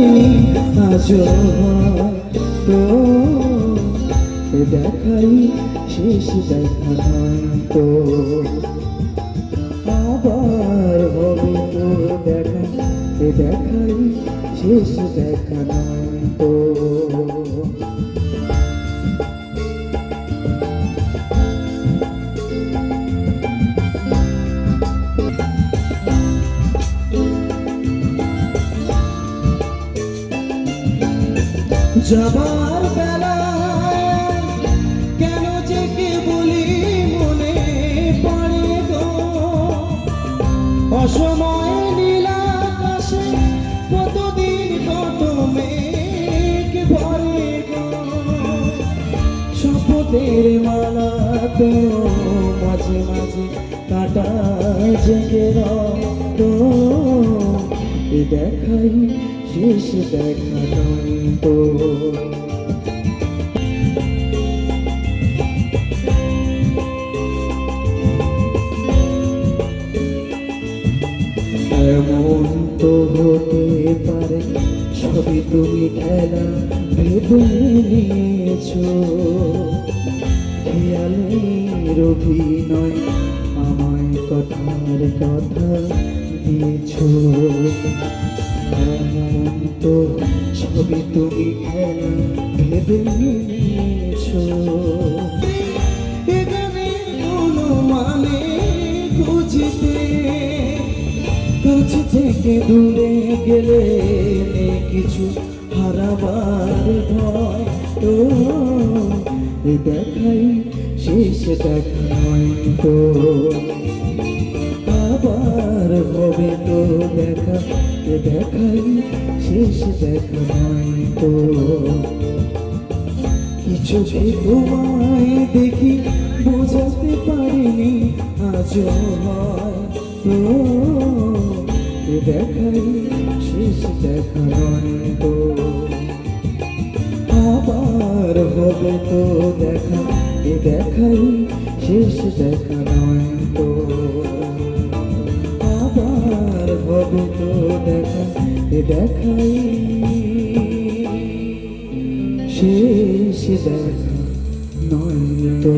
পারিনি আজও তো দেখাই শেষ দেখা নয় তো আবার হবে তো দেখা দেখাই শেষ দেখা নয় তো যাবার বেলা কেন যে কে বলি মনে পড়ে গো অসময় নীল আকাশে কতদিন কত মেঘ ভরে গো শপথের মালা তো মাঝে মাঝে কাটা জেগে রক্ত এ দেখাই শেষ দেখা নয় তো এমন তো হতে পারে সবই তুমি খেলা ভেবে নিয়েছো খেয়ালের অভিনয় আমায় কথার কথা দিয়েছো এমন তো সবই তুমি খেলা ভেবে নিয়েছো এখানে কোনো মানে খুঁজতে কাছ থেকে দূরে গেলে কিছু হারাবার ভয় তো এ দেখাই শেষ দেখা নয় তো আবার হবে তো দেখা এ দেখাই শেষ দেখা নয় তো কিছু যে তোমায় দেখি বোঝাতে পারিনি আজও হয়তো এ দেখাই শেষ দেখা নয় তো আবার হবে তো দেখা এ দেখাই শেষ দেখা নয় তো আবার হবে তো দেখা এ দেখাই শেষ দেখা নয় তো